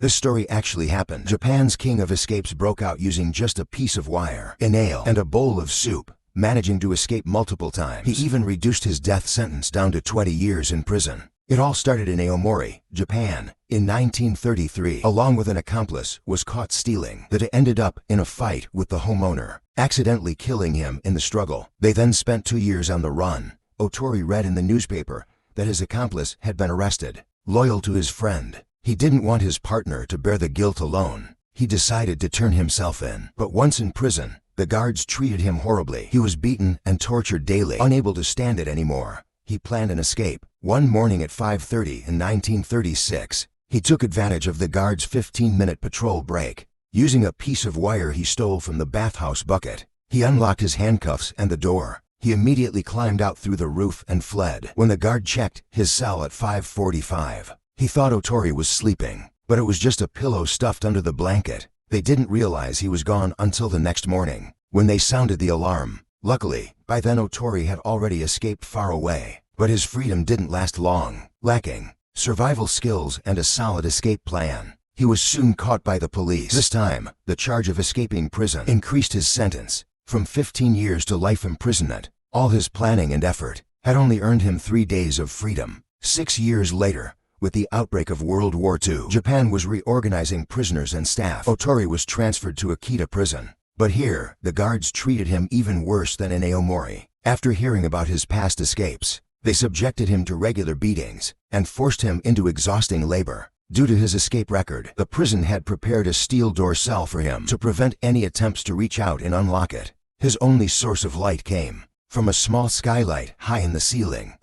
This story actually happened. Japan's king of escapes broke out using just a piece of wire, a nail, and a bowl of soup, managing to escape multiple times. He even reduced his death sentence down to 20 years in prison. It all started in Aomori, Japan, in 1933. Along with an accomplice, was caught stealing. That ended up in a fight with the homeowner, accidentally killing him in the struggle. They then spent 2 years on the run. Otori read in the newspaper that his accomplice had been arrested. Loyal to his friend, he didn't want his partner to bear the guilt alone. He decided to turn himself in. But once in prison, the guards treated him horribly. He was beaten and tortured daily. Unable to stand it anymore, he planned an escape. One morning at 5:30 in 1936, he took advantage of the guards' 15-minute patrol break. Using a piece of wire he stole from the bathhouse bucket, he unlocked his handcuffs and the door. He immediately climbed out through the roof and fled. When the guard checked his cell at 5:45, he thought Otori was sleeping, but it was just a pillow stuffed under the blanket. They didn't realize he was gone until the next morning, when they sounded the alarm. Luckily, by then Otori had already escaped far away. But his freedom didn't last long. Lacking survival skills and a solid escape plan, he was soon caught by the police. This time, the charge of escaping prison increased his sentence from 15 years to life imprisonment. All his planning and effort had only earned him 3 days of freedom. 6 years later, with the outbreak of World War II, Japan was reorganizing prisoners and staff. Otori was transferred to Akita prison. But here, the guards treated him even worse than in Aomori. After hearing about his past escapes, they subjected him to regular beatings and forced him into exhausting labor. Due to his escape record, the prison had prepared a steel door cell for him to prevent any attempts to reach out and unlock it. His only source of light came from a small skylight high in the ceiling.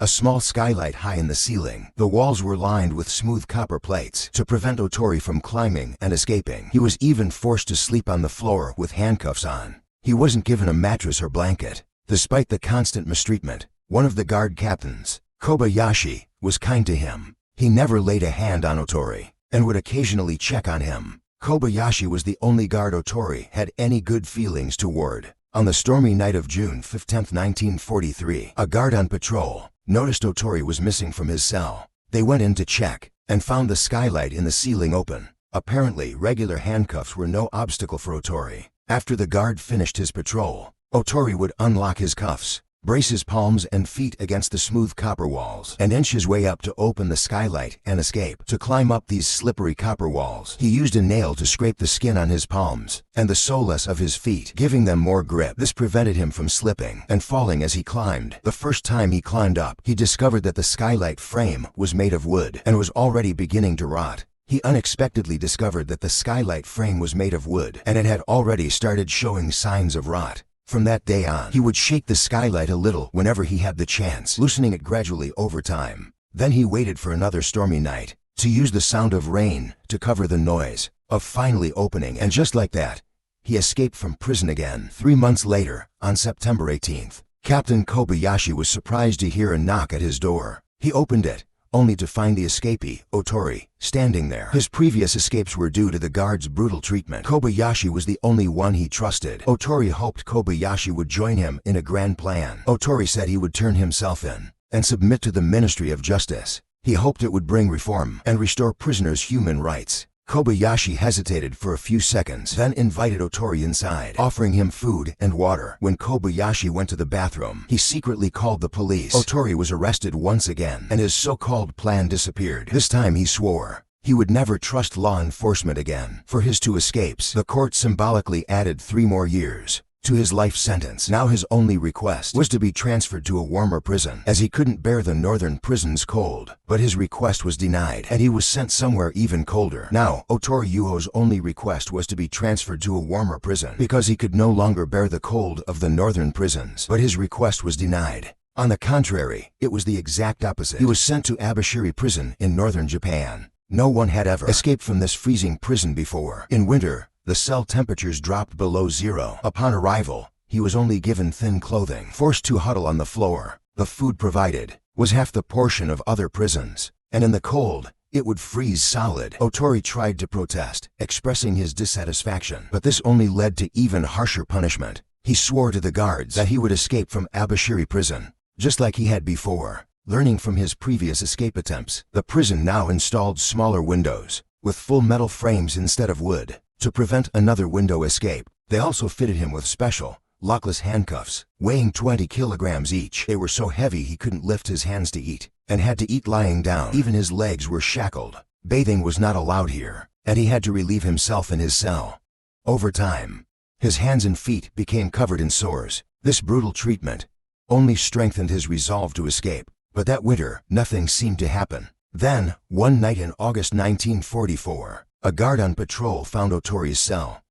The walls were lined with smooth copper plates to prevent Otori from climbing and escaping. He was even forced to sleep on the floor with handcuffs on. He wasn't given a mattress or blanket. Despite the constant mistreatment, one of the guard captains, Kobayashi, was kind to him. He never laid a hand on Otori and would occasionally check on him. Kobayashi was the only guard Otori had any good feelings toward. On the stormy night of June 15, 1943, a guard on patrol noticed Otori was missing from his cell. They went in to check and found the skylight in the ceiling open. Apparently, regular handcuffs were no obstacle for Otori. After the guard finished his patrol, Otori would unlock his cuffs, brace his palms and feet against the smooth copper walls, and inch his way up to open the skylight and escape. To climb up these slippery copper walls, he used a nail to scrape the skin on his palms and the soles of his feet, giving them more grip. This prevented him from slipping and falling as he climbed. The first time he climbed up, he discovered that the skylight frame was made of wood and was already beginning to rot. He unexpectedly discovered that the skylight frame was made of wood and it had already started showing signs of rot. From that day on, he would shake the skylight a little whenever he had the chance, loosening it gradually over time. Then he waited for another stormy night to use the sound of rain to cover the noise of finally opening, and just like that, he escaped from prison again. 3 months later, on September 18th, Captain Kobayashi was surprised to hear a knock at his door. He opened it, only to find the escapee, Otori, standing there. His previous escapes were due to the guards' brutal treatment. Kobayashi was the only one he trusted. Otori hoped Kobayashi would join him in a grand plan. Otori said he would turn himself in and submit to the Ministry of Justice. He hoped it would bring reform and restore prisoners' human rights. Kobayashi hesitated for a few seconds, then invited Otori inside, offering him food and water. When Kobayashi went to the bathroom, he secretly called the police. Otori was arrested once again, and his so-called plan disappeared. This time he swore he would never trust law enforcement again. For his 2 escapes, the court symbolically added 3 more years to his life sentence. Now his only request was to be transferred to a warmer prison, as he couldn't bear the northern prison's cold. But his request was denied, and he was sent somewhere even colder. Now, Otori Yuho's only request was to be transferred to a warmer prison, because he could no longer bear the cold of the northern prisons. But his request was denied. On the contrary, it was the exact opposite. He was sent to Abashiri prison in northern Japan. No one had ever escaped from this freezing prison before. In winter, the cell temperatures dropped below 0. Upon arrival, he was only given thin clothing, forced to huddle on the floor. The food provided was half the portion of other prisons, and in the cold, it would freeze solid. Otori tried to protest, expressing his dissatisfaction, but this only led to even harsher punishment. He swore to the guards that he would escape from Abashiri prison, just like he had before. Learning from his previous escape attempts, the prison now installed smaller windows, with full metal frames instead of wood. To prevent another window escape, they also fitted him with special, lockless handcuffs, weighing 20 kilograms each. They were so heavy he couldn't lift his hands to eat, and had to eat lying down. Even his legs were shackled. Bathing was not allowed here, and he had to relieve himself in his cell. Over time, his hands and feet became covered in sores. This brutal treatment only strengthened his resolve to escape. But that winter, nothing seemed to happen. Then, one night in August 1944, a guard on patrol found Otori's cell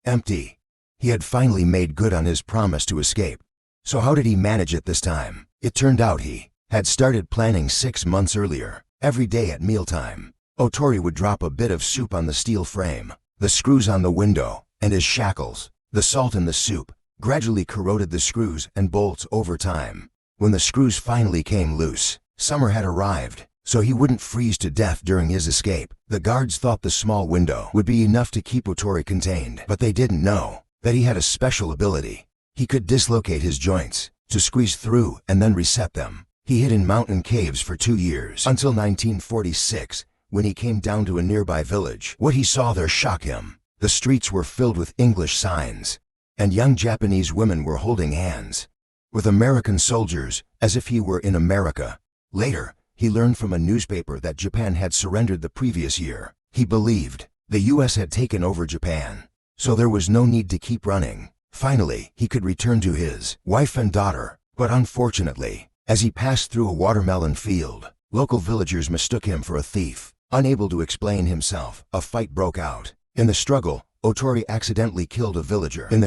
empty. He had finally made good on his promise to escape. So how did he manage it this time? It turned out he had started planning 6 months earlier. Every day at mealtime, Otori would drop a bit of soup on the steel frame, the screws on the window, and his shackles. The salt in the soup gradually corroded the screws and bolts over time. When the screws finally came loose, summer had arrived, so he wouldn't freeze to death during his escape. The guards thought the small window would be enough to keep Otori contained, but they didn't know that he had a special ability. He could dislocate his joints to squeeze through and then reset them. He hid in mountain caves for 2 years, until 1946, when he came down to a nearby village. What he saw there shocked him. The streets were filled with English signs, and young Japanese women were holding hands with American soldiers, as if he were in America. Later, he learned from a newspaper that Japan had surrendered the previous year. He believed the U.S. had taken over Japan, so there was no need to keep running. Finally, he could return to his wife and daughter. But unfortunately, as he passed through a watermelon field, local villagers mistook him for a thief. Unable to explain himself, a fight broke out. In the struggle, Otori accidentally killed a villager. On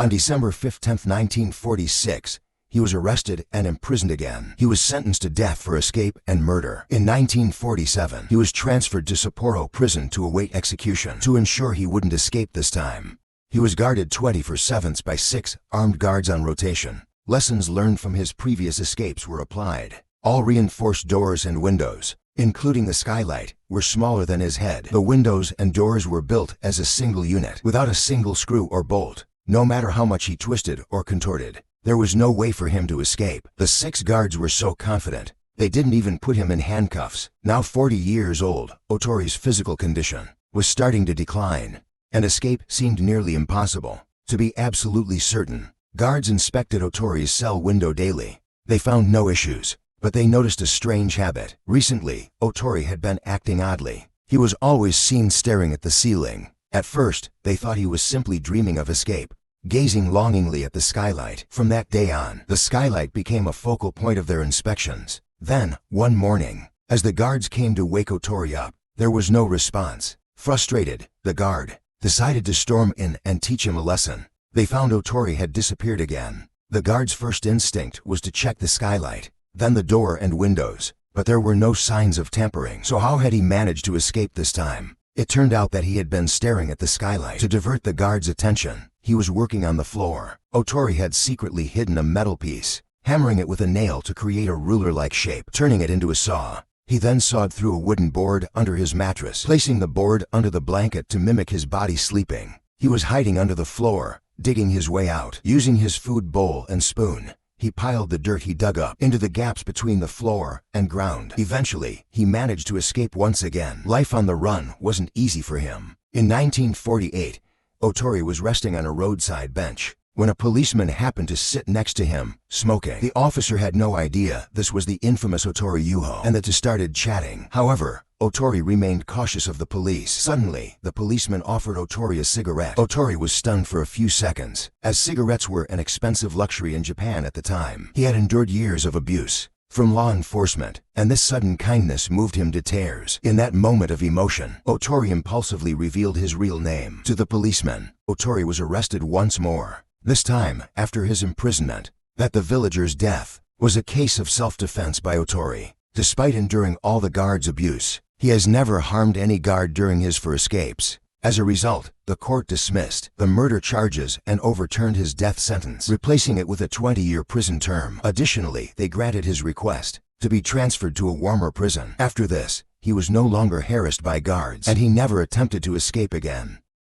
December 15, 1946, he was arrested and imprisoned again. He was sentenced to death for escape and murder. In 1947, he was transferred to Sapporo prison to await execution. To ensure he wouldn't escape this time, he was guarded 24/7 by 6 armed guards on rotation. Lessons learned from his previous escapes were applied. All reinforced doors and windows, including the skylight, were smaller than his head. The windows and doors were built as a single unit, without a single screw or bolt. No matter how much he twisted or contorted, there was no way for him to escape. The 6 guards were so confident, they didn't even put him in handcuffs. Now 40 years old, Otori's physical condition was starting to decline, and escape seemed nearly impossible. To be absolutely certain, guards inspected Otori's cell window daily. They found no issues, but they noticed a strange habit. Recently, Otori had been acting oddly. He was always seen staring at the ceiling. At first, they thought he was simply dreaming of escape, gazing longingly at the skylight. From that day on, the skylight became a focal point of their inspections. Then, one morning, as the guards came to wake Otori up, there was no response. Frustrated, the guard decided to storm in and teach him a lesson. They found Otori had disappeared again. The guard's first instinct was to check the skylight, then the door and windows, but there were no signs of tampering. So how had he managed to escape this time? It turned out that he had been staring at the skylight. To divert the guard's attention, he was working on the floor. Otori had secretly hidden a metal piece, hammering it with a nail to create a ruler-like shape, turning it into a saw. He then sawed through a wooden board under his mattress, placing the board under the blanket to mimic his body sleeping. He was hiding under the floor, digging his way out. Using his food bowl and spoon, he piled the dirt he dug up into the gaps between the floor and ground. Eventually, he managed to escape once again. Life on the run wasn't easy for him. In 1948, Otori was resting on a roadside bench when a policeman happened to sit next to him, smoking. The officer had no idea this was the infamous Otori Yuho, and the two started chatting. However, Otori remained cautious of the police. Suddenly, the policeman offered Otori a cigarette. Otori was stunned for a few seconds, as cigarettes were an expensive luxury in Japan at the time. He had endured years of abuse from law enforcement, and this sudden kindness moved him to tears. In that moment of emotion, Otori impulsively revealed his real name to the policeman. Otori was arrested once more, this time after his imprisonment. That the villager's death was a case of self-defense by Otori. Despite enduring all the guards' abuse, he has never harmed any guard during his 4 escapes. As a result, the court dismissed the murder charges and overturned his death sentence, replacing it with a 20-year prison term. Additionally, they granted his request to be transferred to a warmer prison. After this, he was no longer harassed by guards, and he never attempted to escape again.